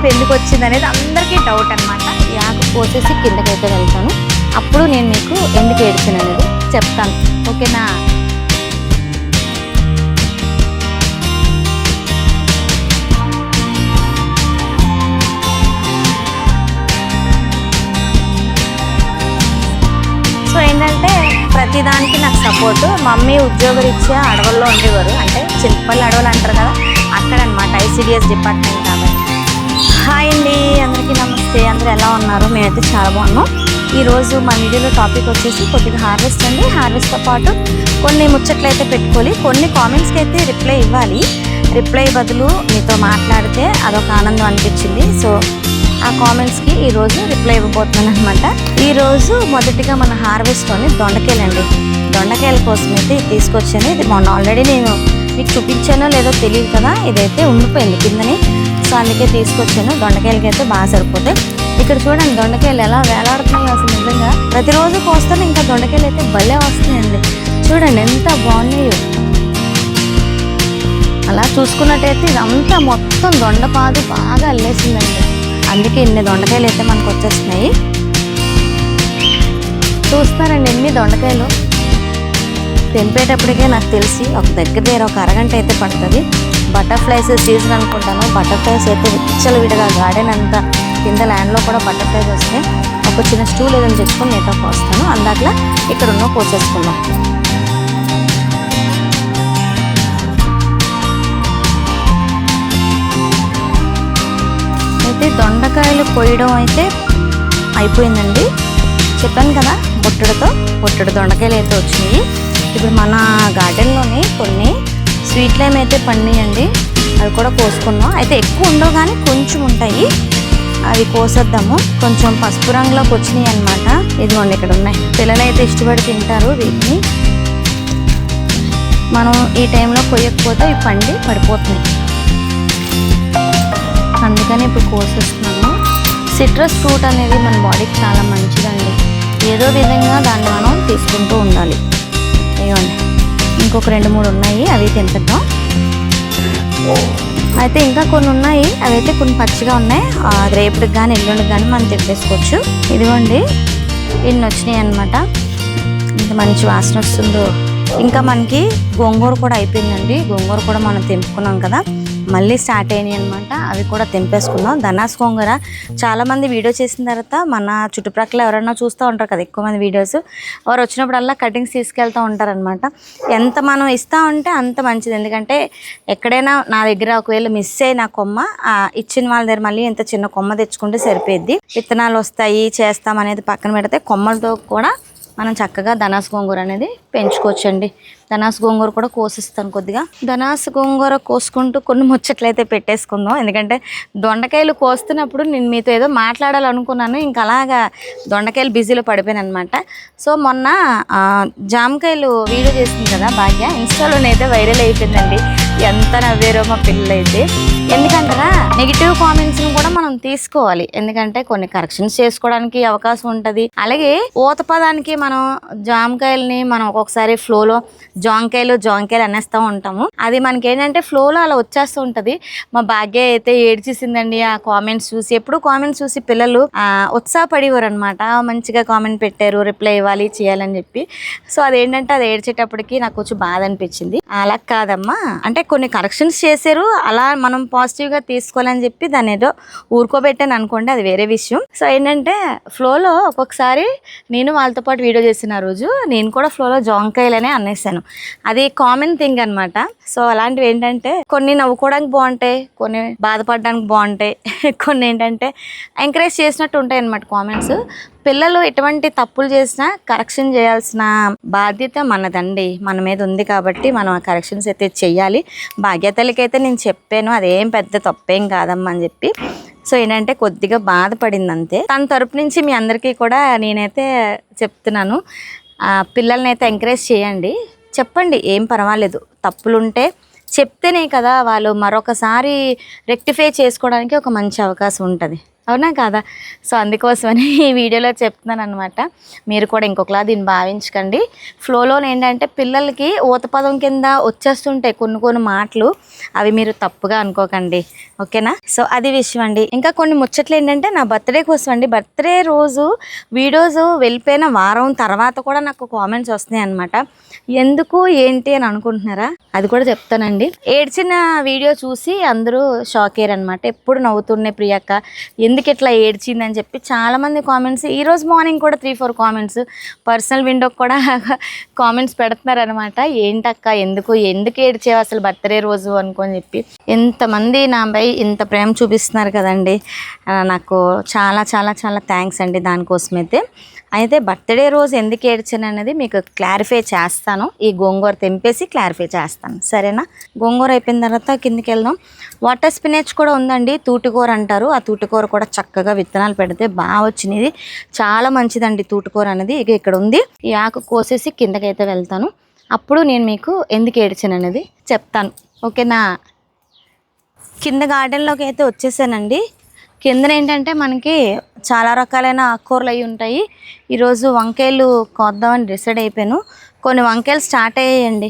మార్పు ఎందుకు వచ్చింది అనేది అందరికీ డౌట్ అనమాట. ఈ ఆకు కోసేసి కిందకైతే వెళ్తాను, అప్పుడు నేను మీకు ఎందుకు ఏడ్చాను అనేది చెప్తాను, ఓకేనా? సో ఏంటంటే ప్రతిదానికి నాకు సపోర్టు. మమ్మీ ఉద్యోగరీత్యా అడవుల్లో ఉండేవారు, అంటే చింతపల్లి అడవులు అంటారు కదా, అక్కడ అనమాట, ICDS డిపార్ట్మెంట్ కాబట్టి. హాయ్ అండి, అందరికీ నమస్తే. అందరూ ఎలా ఉన్నారు? మేమైతే చాలా బాగున్నాం. ఈరోజు మా వీడియోలో టాపిక్ వచ్చేసి కొద్దిగా హార్వెస్ట్ అండి. హార్వెస్ట్తో పాటు కొన్ని ముచ్చట్లు అయితే పెట్టుకోవాలి, కొన్ని కామెంట్స్కి అయితే రిప్లై ఇవ్వాలి. రిప్లై బదులు మీతో మాట్లాడితే అదొక ఆనందం అనిపించింది. సో ఆ కామెంట్స్కి ఈరోజు రిప్లై ఇవ్వబోతున్నాను అనమాట. ఈరోజు మొదటిగా మన హార్వెస్ట్లోని దొండకాయలండి. దొండకాయల కోసం అయితే తీసుకొచ్చాను. ఇది మొన్న ఆల్రెడీ నేను మీకు చూపించానో లేదో తెలియదు కదా, ఇదైతే ఉండిపోయింది కిందని. సో అందుకే తీసుకొచ్చాను. దొండకాయలకి అయితే బాగా సరిపోతాయి. ఇక్కడ చూడండి దొండకాయలు ఎలా వేలాడుతున్నాయి అసలు. నిజంగా ప్రతిరోజు కోస్తాను, ఇంకా దొండకాయలు అయితే భలే వస్తున్నాయండి. చూడండి ఎంత బాగున్నాయో. అలా చూసుకున్నట్టయితే ఇదంతా మొత్తం దొండపాదు బాగా అల్లేసిందండి. అందుకే ఇన్ని దొండకాయలు అయితే మనకు వచ్చేస్తున్నాయి. చూస్తారండి ఎన్ని దొండకాయలు. తెంపేటప్పటికే నాకు తెలిసి ఒక దగ్గర ఒక అరగంట అయితే పడుతుంది. బటర్ఫ్లైస్ సీజన్ అనుకుంటాను. బటర్ఫ్లైస్ అయితే విచ్చలవిడిగా గార్డెన్ అంతా కింద ల్యాండ్లో కూడా బటర్ఫ్లైస్ వస్తే ఒక చిన్న స్టూల్ ఏదైనా తెచ్చుకొని నేతో కోస్తాను. అందాకలా ఇక్కడ ఉన్న కోసేసుకున్నాం. అయితే దొండకాయలు కొయ్యడం అయితే అయిపోయిందండి. చెప్పాను కదా బొట్టెడు దొండకాయలు అయితే వచ్చినాయి. ఇప్పుడు మన గార్డెన్లోని కొన్ని స్వీట్ లైమ్ అయితే పండియండి, అవి కూడా కోసుకున్నాం. అయితే ఎక్కువ ఉండవు కానీ కొంచెం ఉంటాయి, అవి కోసేద్దాము. కొంచెం పసుపు రంగులోకి వచ్చినాయి అనమాట. ఇదిగోండి ఇక్కడ ఉన్నాయి. పిల్లలు అయితే ఇష్టపడి తింటారు వీటిని. మనం ఈ టైంలో కొయ్యకపోతే ఇవి పండి పడిపోతున్నాయి, అందుకని ఇప్పుడు కోసేస్తున్నాను. సిట్రస్ ఫ్రూట్ అనేది మన బాడీకి చాలా మంచిదండి. ఏదో విధంగా దాన్ని మనం తీసుకుంటూ ఉండాలి. ఇవ్వండి ఇంకొక 2-3 ఉన్నాయి, అవి తింటాం. అయితే ఇంకా కొన్ని ఉన్నాయి, అవి అయితే కొన్ని పచ్చిగా ఉన్నాయి. రేపటికి కానీ ఎల్లుండికి కానీ మనం తెప్పేసుకోవచ్చు. ఇదిగోండి ఇన్ని వచ్చినాయి అనమాట. ఇంత మంచి వాసన వస్తుందో. ఇంకా మనకి గోంగూర కూడా అయిపోయిందండి. గోంగూర కూడా మనం తెంపుకున్నాం కదా, మళ్ళీ స్టార్ట్ అయినాయి అనమాట. అవి కూడా తెంపేసుకున్నాం. ధనాస్ గోంగూర చాలామంది వీడియో చేసిన తర్వాత మన చుట్టుప్రక్కల ఎవరైనా చూస్తూ ఉంటారు కదా, ఎక్కువ మంది వీడియోస్. వారు వచ్చినప్పుడల్లా కటింగ్స్ తీసుకెళ్తూ ఉంటారనమాట. ఎంత మనం ఇస్తూ ఉంటే అంత మంచిది. ఎందుకంటే ఎక్కడైనా నా దగ్గర ఒకవేళ మిస్ అయిన కొమ్మ ఇచ్చిన వాళ్ళ దగ్గర మళ్ళీ ఇంత చిన్న కొమ్మ తెచ్చుకుంటే సరిపోద్ది. విత్తనాలు వస్తాయి చేస్తాం అనేది పక్కన పెడితే కొమ్మలతో కూడా మనం చక్కగా ధనాస్ గోంగూర అనేది పెంచుకోవచ్చండి. ధనాస్ గోంగూర కూడా కోసిస్తాను కొద్దిగా. ధనాస్ గోంగూర కోసుకుంటూ కొన్ని ముచ్చట్లయితే పెట్టేసుకుందాం. ఎందుకంటే దొండకాయలు కోస్తున్నప్పుడు నేను మీతో ఏదో మాట్లాడాలనుకున్నాను, ఇంకా అలాగా దొండకాయలు బిజీలో పడిపోయాను అనమాట. సో మొన్న జామకాయలు వీడియో చేసింది కదా భాగ్య, ఇన్స్టాలోనైతే వైరల్ అయిపోయిందండి. ఎంత నవ్వారో మా పిల్లలైతే. ఎందుకంటారా, నెగిటివ్ కామెంట్స్ని కూడా మనం తీసుకోవాలి, ఎందుకంటే కొన్ని కరెక్షన్స్ చేసుకోవడానికి అవకాశం ఉంటుంది. అలాగే ఊత పదానికి మనం జామకాయలని మనం ఒక్కొక్కసారి ఫ్లోలో జాంకాయలు అనేస్తూ ఉంటాము. అది మనకి ఏంటంటే ఫ్లోలో అలా వచ్చేస్తూ ఉంటుంది. మా భాగ్య అయితే ఏడ్చేసిందండి ఆ కామెంట్స్ చూసి. ఎప్పుడు కామెంట్స్ చూసి పిల్లలు ఉత్సాహపడేవారు అనమాట. మంచిగా కామెంట్ పెట్టారు, రిప్లై ఇవ్వాలి చేయాలని చెప్పి. సో అదేంటంటే అది ఏడ్చేటప్పటికి నాకు కొంచెం బాధ అనిపించింది. అలా కాదమ్మా, అంటే కొన్ని కరెక్షన్స్ చేశారు, అలా మనం పాజిటివ్గా తీసుకోవాలని చెప్పి దాన్ని ఏదో ఊరుకోబెట్టాను అనుకోండి, అది వేరే విషయం. సో ఏంటంటే ఫ్లోలో ఒక్కొక్కసారి నేను వాళ్ళతో పాటు వీడియో చేసిన రోజు నేను కూడా ఫ్లోలో జాంకాయలనే అనేసాను. అది కామన్ థింగ్ అనమాట. సో అలాంటివి ఏంటంటే కొన్ని నవ్వుకోవడానికి బాగుంటాయి, కొన్ని బాధపడడానికి బాగుంటాయి, కొన్ని ఏంటంటే ఎంకరేజ్ చేసినట్టు ఉంటాయి అన్నమాట కామెంట్స్. పిల్లలు ఎటువంటి తప్పులు చేసినా కరెక్షన్ చేయాల్సిన బాధ్యత మనదండి, మన మీద ఉంది. కాబట్టి మనం ఆ కరెక్షన్స్ అయితే చెయ్యాలి. భాగ్యతలకైతే నేను చెప్పాను, అదేం పెద్ద తప్పేం కాదమ్మా అని చెప్పి. సో ఏంటంటే కొద్దిగా బాధపడింది అంతే. తన తరపు నుంచి మీ అందరికీ కూడా నేనైతే చెప్తున్నాను, పిల్లల్ని అయితే ఎంకరేజ్ చేయండి, చెప్పండి, ఏం పర్వాలేదు. తప్పులుంటే చెప్తేనే కదా వాళ్ళు మరొకసారి రెక్టిఫై చేసుకోవడానికి ఒక మంచి అవకాశం ఉంటుంది. అవునా కాదా? సో అందుకోసమని ఈ వీడియోలో చెప్తున్నాను అనమాట. మీరు కూడా ఇంకొకలా దీన్ని భావించకండి. ఫ్లోలో ఏంటంటే పిల్లలకి ఊతపదం కింద వచ్చేస్తుంటాయి కొన్ని మాటలు, అవి మీరు తప్పుగా అనుకోకండి, ఓకేనా? సో అది విషయం అండి. ఇంకా కొన్ని ముచ్చట్లు ఏంటంటే నా బర్త్డే కోసం అండి. బర్త్డే రోజు వీడియోస్ వెళ్ళిపోయిన వారం తర్వాత కూడా నాకు కామెంట్స్ వస్తున్నాయి అనమాట. ఎందుకు ఏంటి అని అనుకుంటున్నారా? అది కూడా చెప్తానండి. ఏడ్చిన వీడియో చూసి అందరూ షాక్ అయ్యారు అనమాట. ఎప్పుడు నవ్వుతున్నే ప్రియాక్క ఎందుకు ఇట్లా ఏడ్చిందని చెప్పి చాలామంది కామెంట్స్. ఈరోజు మార్నింగ్ కూడా 3-4 కామెంట్స్ పర్సనల్ విండోకి కూడా కామెంట్స్ పెడుతున్నారనమాట. ఏంటక్క ఎందుకు ఏడ్చేవి అసలు బర్త్డే రోజు అనుకొని చెప్పి. ఎంతమంది నాపై ఇంత ప్రేమ చూపిస్తున్నారు కదండి. నాకు చాలా చాలా చాలా థ్యాంక్స్ అండి దానికోసమైతే. అయితే బర్త్డే రోజు ఎందుకు ఏడ్చాను అనేది మీకు క్లారిఫై చేస్తాను. ఈ గోంగూర తెంపేసి క్లారిఫై చేస్తాను, సరేనా? గోంగూర అయిపోయిన తర్వాత కిందికి వెళ్దాం. వాటర్ స్పినాచ్ కూడా ఉందండి, తూటికూర అంటారు. ఆ తూటికూర కూడా చక్కగా విత్తనాలు పెడితే బాగా వచ్చినది, చాలా మంచిదండి తూటికూర అనేది. ఇక ఇక్కడ ఉంది, ఈ ఆకు కోసేసి కిందకైతే వెళ్తాను. అప్పుడు నేను మీకు ఎందుకు ఏడ్చాను అనేది చెప్తాను, ఓకేనా? కింద గార్డెన్లోకి అయితే వచ్చేసానండి. కిందన ఏంటంటే మనకి చాలా రకాలైన ఆకుకూరలు అవి ఉంటాయి. ఈరోజు వంకాయలు కోద్దామని డిసైడ్ అయిపోయాను. కొన్ని వంకాయలు స్టార్ట్ అయ్యాయండి.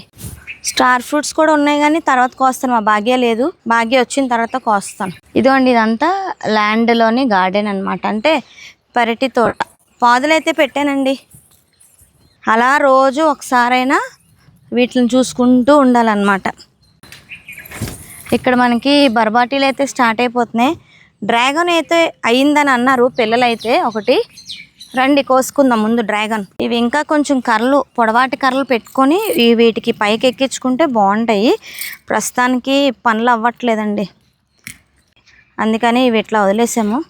స్టార్ ఫ్రూట్స్ కూడా ఉన్నాయి కానీ తర్వాత కోస్తాను. మా భాగ్య లేదు, భాగ్య వచ్చిన తర్వాత కోస్తాను. ఇదిగోండి, ఇదంతా ల్యాండ్లోని గార్డెన్ అనమాట, అంటే పెరటి తోట. పాదులైతే పెట్టానండి. అలా రోజు ఒకసారైనా వీటిని చూసుకుంటూ ఉండాలన్నమాట. ఇక్కడ మనకి బర్బాటీలు అయితే స్టార్ట్ అయిపోతున్నాయి. డ్రాగన్ అయితే అయిందని అన్నారు పిల్లలైతే. ఒకటి రండి కోసుకుందాం ముందు డ్రాగన్. ఇవి ఇంకా కొంచెం కర్రలు, పొడవాటి కర్రలు పెట్టుకొని వీటికి పైకి ఎక్కించుకుంటే బాగుంటాయి. ప్రస్తుతానికి పనులు అవ్వట్లేదండి, అందుకని ఇవి ఇట్లా వదిలేసాము.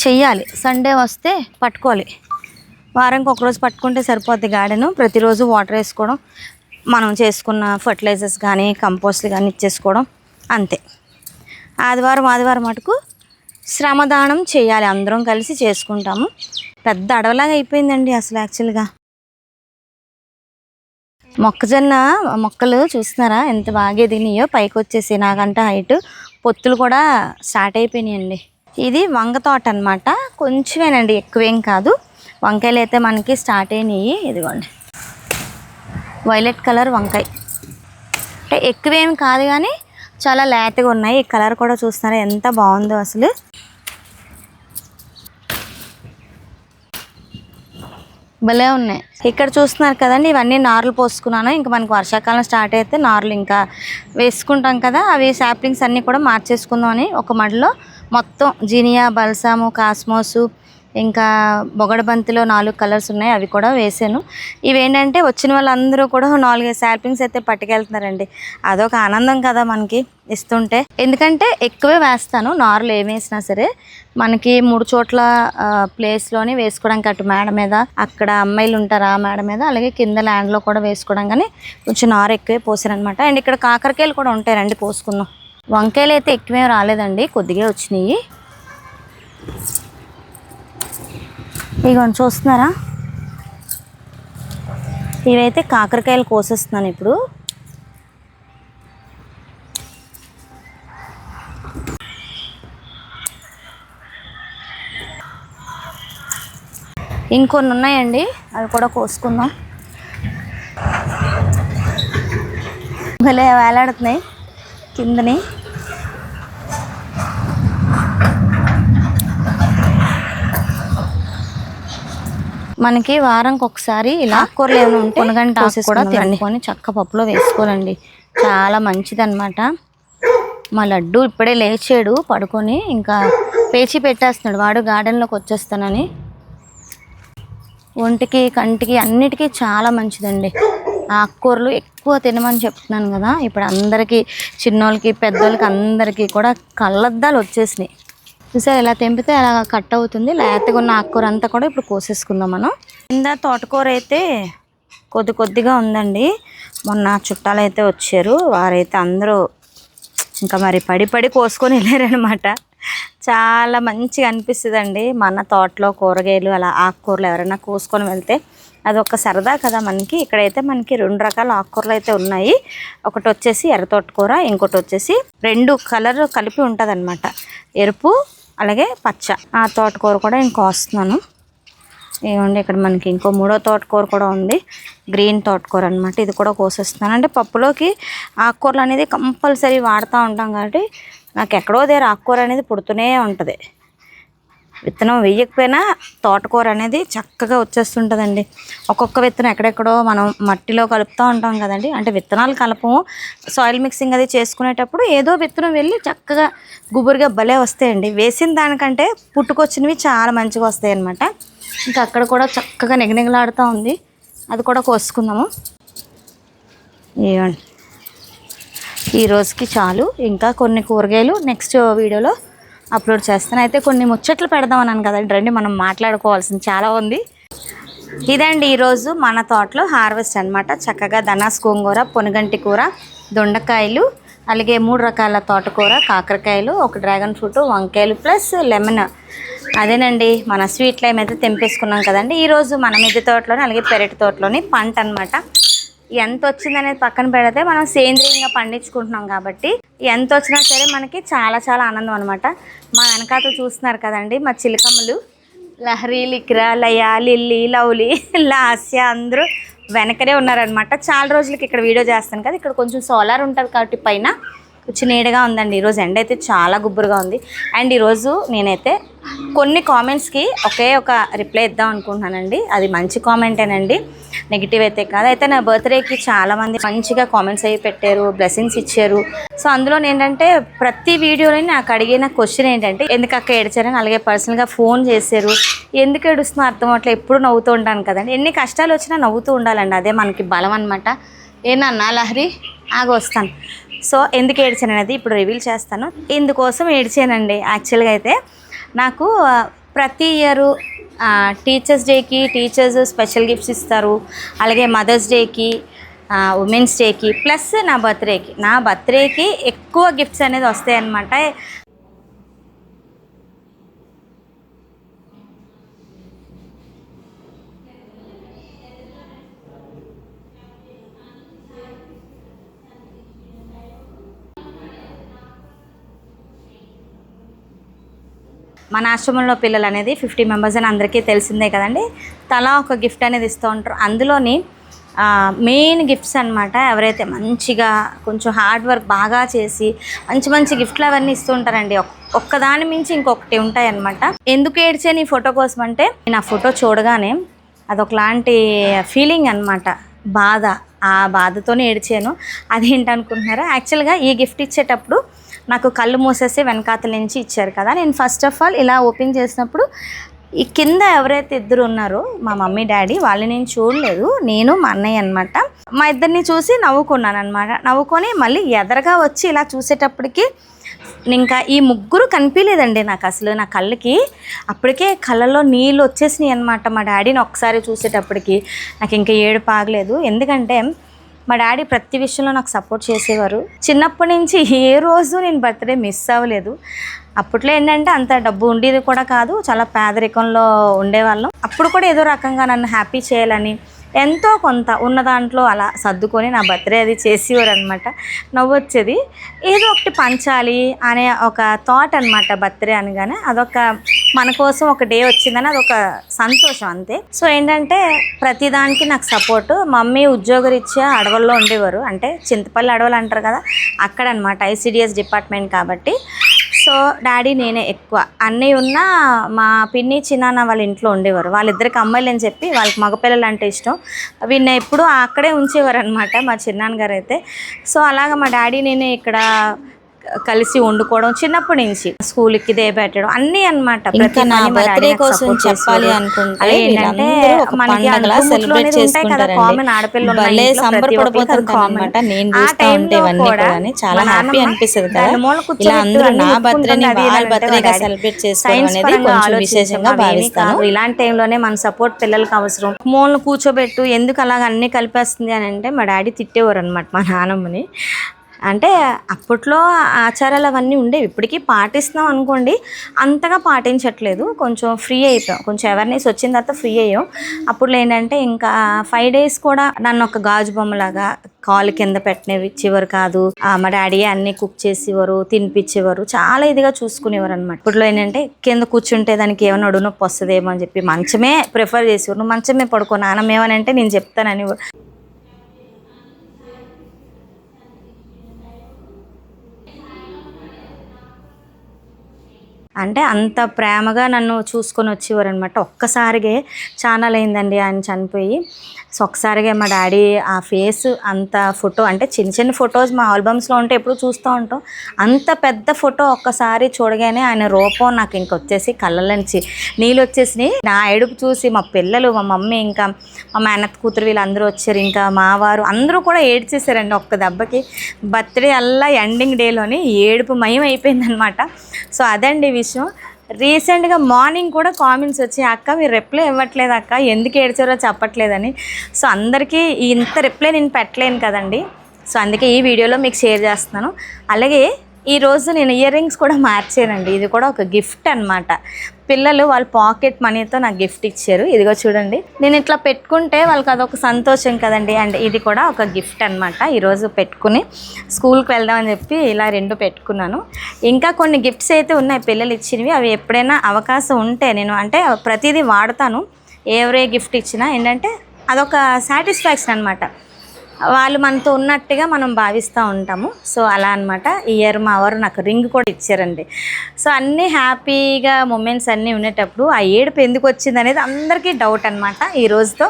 చెయ్యాలి, సండే వస్తే పట్టుకోవాలి. వారానికి ఒకరోజు పట్టుకుంటే సరిపోద్ది. గార్డెను ప్రతిరోజు వాటర్ వేసుకోవడం, మనం చేసుకున్న ఫర్టిలైజర్స్ కానీ కంపోస్ట్లు కానీ ఇచ్చేసుకోవడం, అంతే. ఆదివారం మటుకు శ్రమదానం చేయాలి, అందరం కలిసి చేసుకుంటాము. పెద్ద అడవిలాగా అయిపోయిందండి అసలు యాక్చువల్గా. మొక్కజొన్న మొక్కలు చూస్తున్నారా ఎంత బాగా ఎదిగినాయో, పైకి వచ్చేసి నాకంట హైట్. పొత్తులు కూడా స్టార్ట్ అయిపోయినాయండి. ఇది వంగ తోట అనమాట, కొంచెమేనండి, ఎక్కువేం కాదు. వంకాయలు అయితే మనకి స్టార్ట్ అయినాయి. ఇదిగోండి వైలెట్ కలర్ వంకాయ, అంటే ఎక్కువేం కాదు కానీ చాలా లేతగా ఉన్నాయి. ఈ కలర్ కూడా చూస్తున్నారా ఎంత బాగుందో అసలు. భలే ఉన్నాయి. ఇక్కడ చూస్తున్నారు కదండి, ఇవన్నీ నార్లు పోసుకున్నాను. ఇంకా మనకి వర్షాకాలం స్టార్ట్ అయితే నార్లు ఇంకా వేసుకుంటాం కదా, అవి సాప్లింగ్స్ అన్నీ కూడా మార్చేసుకుందాం అని ఒక మడిలో మొత్తం జీనియా, బల్సాము, కాస్మోసు, ఇంకా బొగడబంతిలో 4 కలర్స్ ఉన్నాయి, అవి కూడా వేసాను. ఇవేంటంటే వచ్చిన వాళ్ళందరూ కూడా 4-5 సాప్లింగ్స్ అయితే పట్టుకెళ్తున్నారండి. అదొక ఆనందం కదా మనకి ఇస్తుంటే. ఎందుకంటే ఎక్కువే వేస్తాను, నార్లు ఏమి వేసినా సరే మనకి 3 చోట్ల ప్లేస్లోని వేసుకోవడానికి, అటు మేడ మీద అక్కడ అమ్మాయిలు ఉంటారు ఆ మేడ మీద, అలాగే కింద ల్యాండ్లో కూడా వేసుకోవడం, కానీ కొంచెం నారు ఎక్కువే పోసారనమాట. అండ్ ఇక్కడ కాకరకాయలు కూడా ఉంటాయి, రండి కోసుకుందాం. వంకాయలు అయితే ఎక్కువే రాలేదండి, కొద్దిగా వచ్చినాయి. ఇగోండి చూస్తున్నారా, ఇవైతే కాకరకాయలు కోసేస్తున్నాను ఇప్పుడు. ఇంకొన్ని ఉన్నాయండి, అవి కూడా కోసుకుందాం. భలే వేలాడుతున్నాయి కిందని. మనకి వారానికి ఒకసారి ఇలా ఆకుకూరలు ఏమైనా ఉంటే కొనగంట కూడా తెంపుకొని చక్క పప్పులో వేసుకోవాలండి, చాలా మంచిది అనమాట. మా లడ్డు ఇప్పుడే లేచాడు పడుకొని, ఇంకా పేచి పెట్టేస్తున్నాడు వాడు గార్డెన్లోకి వచ్చేస్తానని. ఒంటికి కంటికి అన్నిటికీ చాలా మంచిదండి ఆకుకూరలు. ఎక్కువ తినమని చెప్తున్నాను కదా, ఇప్పుడు అందరికీ, చిన్నోళ్ళకి పెద్దోళ్ళకి అందరికీ కూడా కళ్ళద్దాలు వచ్చేసినాయి. చూసారు ఇలా తెంపితే అలా కట్ అవుతుంది. లేతగా ఉన్న ఆకుకూర అంతా కూడా ఇప్పుడు కోసేసుకుందాం మనం. కింద తోటకూర అయితే కొద్దిగా ఉందండి. మొన్న చుట్టాలు అయితే వచ్చారు, వారైతే అందరూ ఇంకా మరి పడి కోసుకొని వెళ్ళారనమాట. చాలా మంచిగా అనిపిస్తుందండి మన తోటలో కూరగాయలు, అలా ఆకుకూరలు ఎవరైనా కోసుకొని వెళ్తే అదొక సరదా కదా మనకి. ఇక్కడైతే మనకి 2 రకాల ఆకుకూరలు అయితే ఉన్నాయి. ఒకటి వచ్చేసి ఎర్ర తోటకూర, ఇంకోటి వచ్చేసి 2 కలర్ కలిపి ఉంటుంది అనమాట, ఎరుపు అలాగే పచ్చ. ఆ తోటకూర కూడా నేను కోస్తున్నాను. ఏమండి ఇక్కడ మనకి ఇంకో 3వ తోటకూర కూడా ఉంది, గ్రీన్ తోటకూర అనమాట. ఇది కూడా కోసేస్తున్నాను. అంటే పప్పులోకి ఆకుకూరలు అనేది కంపల్సరీ వాడుతూ ఉంటాం కాబట్టి నాకు ఎక్కడో దగ్గర ఆకుకూర అనేది పుడుతూనే ఉంటుంది. విత్తనం వేయకపోయినా తోటకూర అనేది చక్కగా వచ్చేస్తుంటుందండి. ఒక్కొక్క విత్తనం ఎక్కడెక్కడో మనం మట్టిలో కలుపుతూ ఉంటాం కదండి, అంటే విత్తనాలు కలపము, సాయిల్ మిక్సింగ్ అది చేసుకునేటప్పుడు ఏదో విత్తనం వెళ్ళి చక్కగా గుబురుగా భలే వస్తాయండి. వేసిన దానికంటే పుట్టుకొచ్చినవి చాలా మంచిగా వస్తాయి అన్నమాట. ఇంకా అక్కడ కూడా చక్కగా నిగనిగలాడుతూ ఉంది, అది కూడా కోసుకుందాము. ఇవ్వండి, ఈ రోజుకి చాలు. ఇంకా కొన్ని కూరగాయలు నెక్స్ట్ వీడియోలో అప్లోడ్ చేస్తాను. అయితే కొన్ని ముచ్చట్లు పెడదాం అన్నాను కదండి, రండి మనం మాట్లాడుకోవాల్సింది చాలా ఉంది. ఇదండి ఈరోజు మన తోటలో హార్వెస్ట్ అనమాట. చక్కగా దనాస్ గోంగూర, పొనుగంటి కూర, దొండకాయలు, అలాగే 3 రకాల తోటకూర, కాకరకాయలు, ఒక డ్రాగన్ ఫ్రూట్, వంకాయలు ప్లస్ లెమన్. అదేనండి మన స్వీట్ లైమ్ అయితే తెంపేసుకున్నాం కదండి. ఈరోజు మన మిద్దె తోటలోని అలాగే పెరటి తోటలోని పంట అనమాట. ఎంత వచ్చిందనేది పక్కన పెడితే మనం సేంద్రీయంగా పండించుకుంటున్నాం కాబట్టి ఎంత వచ్చినా సరే మనకి చాలా చాలా ఆనందం అనమాట. మా వెనకాల చూస్తున్నారు కదండి మా చిలకమ్మలు, లహరి, లిక్ర, లయ, లిల్లీ, లవ్లీ, లాస్య అందరూ వెనకనే ఉన్నారనమాట. చాలా రోజులకి ఇక్కడ వీడియో చేస్తాను కదా, ఇక్కడ కొంచెం సోలార్ ఉంటుంది కాబట్టి పైన కొంచెం నీడగా ఉందండి. ఈరోజు ఎండ అయితే చాలా గుబ్బురుగా ఉంది. అండ్ ఈరోజు నేనైతే కొన్ని కామెంట్స్కి ఒకే ఒక రిప్లై ఇద్దాం అనుకుంటున్నానండి. అది మంచి కామెంటేనండి, నెగిటివ్ అయితే కాదు. అయితే నా బర్త్డేకి చాలామంది మంచిగా కామెంట్స్ అవి పెట్టారు, బ్లెస్సింగ్స్ ఇచ్చారు. సో అందులో ఏంటంటే ప్రతి వీడియోలో నాకు అడిగిన క్వశ్చన్ ఏంటంటే ఎందుకు అక్క ఏడ్చారని, అలాగే పర్సనల్గా ఫోన్ చేశారు. ఎందుకు ఏడుస్తున్నా అర్థం అట్లా, ఎప్పుడు నవ్వుతూ ఉంటాను కదండి. ఎన్ని కష్టాలు వచ్చినా నవ్వుతూ ఉండాలండి, అదే మనకి బలం అనమాట. ఏనన్నా లహరి ఆగి వస్తాను. సో ఎందుకు ఏడ్చాను అనేది ఇప్పుడు రివీల్ చేస్తాను. ఇందుకోసం ఏడ్చానండి. యాక్చువల్గా అయితే నాకు ప్రతి ఇయరు టీచర్స్ డేకి టీచర్స్ స్పెషల్ గిఫ్ట్స్ ఇస్తారు, అలాగే మదర్స్ డేకి, ఉమెన్స్ డేకి ప్లస్ నా బర్త్డేకి ఎక్కువ గిఫ్ట్స్ అనేది వస్తాయి అన్నమాట. మన ఆశ్రమంలో పిల్లలు అనేది 50 మెంబర్స్ అని అందరికీ తెలిసిందే కదండి. తలా ఒక గిఫ్ట్ అనేది ఇస్తూ ఉంటారు. అందులోని మెయిన్ గిఫ్ట్స్ అనమాట. ఎవరైతే మంచిగా కొంచెం హార్డ్ వర్క్ బాగా చేసి మంచి మంచి గిఫ్ట్లు అవన్నీ ఇస్తూ ఉంటారండి. ఒక్కదాని మించి ఇంకొకటి ఉంటాయి అన్నమాట. ఎందుకు ఏడ్చాను ఈ ఫోటో కోసం అంటే, నా ఫోటో చూడగానే అదొకలాంటి ఫీలింగ్ అనమాట, బాధ. ఆ బాధతోనే ఏడ్చాను. అదేంటనుకుంటున్నారా, యాక్చువల్గా ఈ గిఫ్ట్ ఇచ్చేటప్పుడు నాకు కళ్ళు మూసేసి వెనకాతల నుంచి ఇచ్చారు కదా. నేను ఫస్ట్ ఆఫ్ ఆల్ ఇలా ఓపెన్ చేసినప్పుడు ఈ కింద ఎవరైతే ఇద్దరు ఉన్నారో మా మమ్మీ డాడీ, వాళ్ళని నేను చూడలేదు, నేను మా అన్నయ్య అనమాట. మా ఇద్దరిని చూసి నవ్వుకున్నాను అనమాట. నవ్వుకొని మళ్ళీ ఎదరగా వచ్చి ఇలా చూసేటప్పటికి ఇంకా ఈ ముగ్గురు కనిపించలేదండి నాకు అసలు. నా కళ్ళకి అప్పటికే కళ్ళలో నీళ్ళు వచ్చేసినాయి అనమాట. మా డాడీని ఒకసారి చూసేటప్పటికి నాకు ఇంకా ఏడుపు ఆగలేదు. ఎందుకంటే మా డాడీ ప్రతి విషయంలో నాకు సపోర్ట్ చేసేవారు. చిన్నప్పటి నుంచి ఏ రోజు నేను బర్త్డే మిస్ అవ్వలేదు. అప్పట్లో ఏంటంటే అంత డబ్బు ఉండేది కూడా కాదు, చాలా పేదరికంలో ఉండేవాళ్ళం. అప్పుడు కూడా ఏదో రకంగా నన్ను హ్యాపీ చేయాలని ఎంతో కొంత ఉన్న దాంట్లో అలా సర్దుకొని నా బర్త్డే అది చేసేవారు అనమాట. నవ్వొచ్చేది. ఏదో ఒకటి పంచాలి అనే ఒక థాట్ అనమాట బర్త్డే అనగానే. అదొక మన కోసం ఒక డే వచ్చిందని అదొక సంతోషం అంతే. సో ఏంటంటే ప్రతిదానికి నాకు సపోర్టు. మమ్మీ ఉద్యోగరీత్యా అడవుల్లో ఉండేవారు, అంటే చింతపల్లి అడవులు అంటారు కదా అక్కడ అనమాట, ఐసిడిఎస్ డిపార్ట్మెంట్ కాబట్టి. సో డాడీ నేనే ఎక్కువ. అన్నయ్య ఉన్న మా పిన్ని చిన్నాన్న వాళ్ళ ఇంట్లో ఉండేవారు. వాళ్ళిద్దరికి అమ్మాయిలు అని చెప్పి వాళ్ళకి మగపిల్లలు అంటే ఇష్టం. వీళ్ళని ఎప్పుడూ అక్కడే ఉంచేవారు అనమాట మా చిన్నాన్నగారు అయితే. సో అలాగా మా డాడీ నేనే ఇక్కడ కలిసి వండుకోవడం, చిన్నప్పటి నుంచి స్కూల్కి దే పెట్టడం అన్నీ అనమాట. ఇంకా నా బర్త్డే కోసం చెప్పాలి అనుకుంటే వీళ్ళందరూ ఒక పండగలా సెలబ్రేట్ చేసుకుంటారండి. భలే సంబరపడిపోతుంటాను అనమాట నేను చూస్తూ ఉంటే ఇవన్నీ కూడా. చాలా హ్యాపీ అనిపిస్తుంది కదా, ఇలా అందరూ నా బర్త్డేని వాళ్ళ బర్త్డేగా సెలబ్రేట్ చేసుకోవడం అనేది కొంచెం విశేషంగా భావిస్తాను. ఇలాంటి టైంలోనే మన సపోర్ట్ పిల్లలకి అవసరం. మూలను కూర్చోబెట్టు ఎందుకు అలాగ అన్నీ కలిపేస్తుంది అని అంటే మా డాడీ తిట్టేవారు అనమాట మా నాన్నమ్మని. అంటే అప్పట్లో ఆచారాలు అవన్నీ ఉండేవి, ఇప్పటికీ పాటిస్తున్నాం అనుకోండి, అంతగా పాటించట్లేదు. కొంచెం ఫ్రీ అయిపోయాం, కొంచెం అవేర్నెస్ వచ్చిన తర్వాత ఫ్రీ అయ్యాం. అప్పుడు ఏంటంటే ఇంకా 5 days కూడా నన్ను ఒక గాజు బొమ్మలాగా కాలు కింద పెట్టినవి ఇచ్చేవారు కాదు. మా డాడీ అన్నీ కుక్ చేసేవారు, తినిపించేవారు, చాలా ఇదిగా చూసుకునేవారు అనమాట. ఇప్పట్లో ఏంటంటే కింద కూర్చుంటే దానికి ఏమైనా నడుము నొప్పి వస్తుందేమో అని చెప్పి మంచమే ప్రిఫర్ చేసేవారు. నువ్వు మంచమే పడుకో నాన్నమ్మ ఏమనంటే నేను చెప్తానని. అంటే అంత ప్రేమగా నన్ను చూసుకొని వచ్చేవారు అనమాట. ఒక్కసారిగే ఛానల్ అయిందండి ఆయన చనిపోయి. సో ఒకసారిగా మా డాడీ ఆ ఫేస్ అంత ఫోటో, అంటే చిన్న చిన్న ఫొటోస్ మా ఆల్బమ్స్లో ఉంటే ఎప్పుడు చూస్తూ ఉంటాం, అంత పెద్ద ఫోటో ఒక్కసారి చూడగానే ఆయన రూపం నాకు ఇంకొచ్చేసి కళ్ళలోంచి నీళ్ళు వచ్చేసినాయి. నా ఏడుపు చూసి మా పిల్లలు, మా మమ్మీ, ఇంకా మా మేనత్ కూతురు వీళ్ళందరూ వచ్చారు, ఇంకా మా వారు అందరూ కూడా ఏడ్చేసారండి ఒక్క దెబ్బకి. బర్త్డే అల్లా ఎండింగ్ డేలోని ఏడుపు మయం అయిపోయిందనమాట. సో అదండి విషయం. రీసెంట్గా మార్నింగ్ కూడా కామెంట్స్ వచ్చి, అక్క మీరు రిప్లై ఇవ్వట్లేదు అక్క, ఎందుకు ఏడ్చారో చెప్పట్లేదని. సో అందరికీ ఇంత రిప్లై నేను పెట్టలేను కదండి. సో అందుకే ఈ వీడియోలో మీకు షేర్ చేస్తున్నాను. అలాగే ఈరోజు నేను ఇయర్ రింగ్స్ కూడా మార్చానండి. ఇది కూడా ఒక గిఫ్ట్ అనమాట. పిల్లలు వాళ్ళ పాకెట్ మనీతో నాకు గిఫ్ట్ ఇచ్చారు. ఇదిగో చూడండి, నేను ఇట్లా పెట్టుకుంటే వాళ్ళకి అదొక సంతోషం కదండి. అండ్ ఇది కూడా ఒక గిఫ్ట్ అనమాట. ఈరోజు పెట్టుకుని స్కూల్కి వెళ్దామని చెప్పి ఇలా 2 పెట్టుకున్నాను. ఇంకా కొన్ని గిఫ్ట్స్ అయితే ఉన్నాయి పిల్లలు ఇచ్చినవి. అవి ఎప్పుడైనా అవకాశం ఉంటే నేను, అంటే ప్రతిదీ వాడతాను. ఎవరే గిఫ్ట్ ఇచ్చినా ఏంటంటే అదొక సాటిస్ఫాక్షన్ అనమాట. వాళ్ళు మనతో ఉన్నట్టుగా మనం భావిస్తూ ఉంటాము. సో అలా అనమాట. ఈ ఇయర్ మా వారు నాకు రింగ్ కూడా ఇచ్చారండి. సో అన్నీ హ్యాపీగా మూమెంట్స్ అన్నీ ఉండేటప్పుడు ఆ ఏడుపు ఎందుకు వచ్చింది అనేది అందరికీ డౌట్ అనమాట. ఈ రోజుతో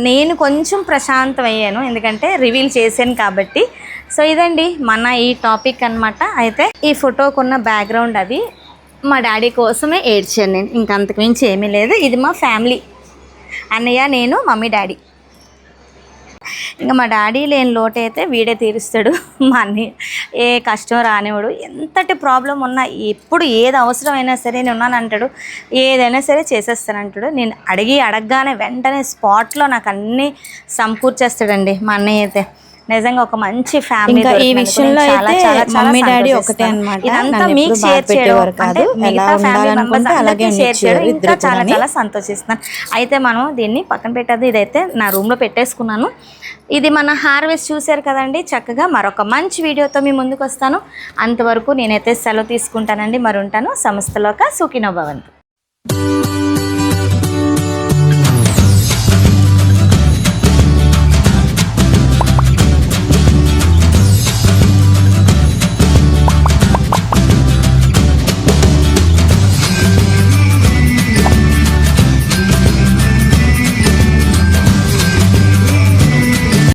నేను కొంచెం ప్రశాంతం అయ్యాను, ఎందుకంటే రివీల్ చేశాను కాబట్టి. సో ఇదండి మన ఈ టాపిక్ అనమాట. అయితే ఈ ఫోటోకున్న బ్యాక్గ్రౌండ్ అది మా డాడీ కోసమే ఏడ్చాను నేను, ఇంక అంతకుమించి ఏమీ లేదు. ఇది మా ఫ్యామిలీ, అన్నయ్య, నేను, మమ్మీ, డాడీ. ఇంకా మా డాడీ లేని లోటు అయితే వీడే తీరుస్తాడు. మా అన్నయ్య ఏ కష్టం రానివాడు, ఎంతటి ప్రాబ్లం ఉన్నా, ఎప్పుడు ఏది అవసరమైనా సరే నేను ఉన్నానంటాడు, ఏదైనా సరే చేసేస్తానంటాడు. నేను అడగగానే వెంటనే స్పాట్లో నాకు అన్నీ సమకూర్చేస్తాడండి మా అన్నయ్య అయితే. నిజంగా ఒక మంచి ఫ్యామిలీ. ఈ విషయంలో అయితే మమ్మీ డాడీ ఒకటే అన్నమాట. ఇదంతా మీకు షేర్ చేయడం కాదు, మిగతా ఫ్యామిలీ మెంబర్స్ అలాగే షేర్ చేయడం ఇంకా చాలా చాలా సంతోషిస్తున్నాను. అయితే మనం దీన్ని పక్కన పెట్టేది, ఇదైతే నా రూమ్లో పెట్టేసుకున్నాను. ఇది మన హార్వెస్ట్ చూశారు కదండి. చక్కగా మరొక మంచి వీడియోతో మీ ముందుకు వస్తాను. అంతవరకు నేనైతే సెలవు తీసుకుంటానండి. మరి ఉంటాను. సమస్తలోక సుఖినో భవంతు.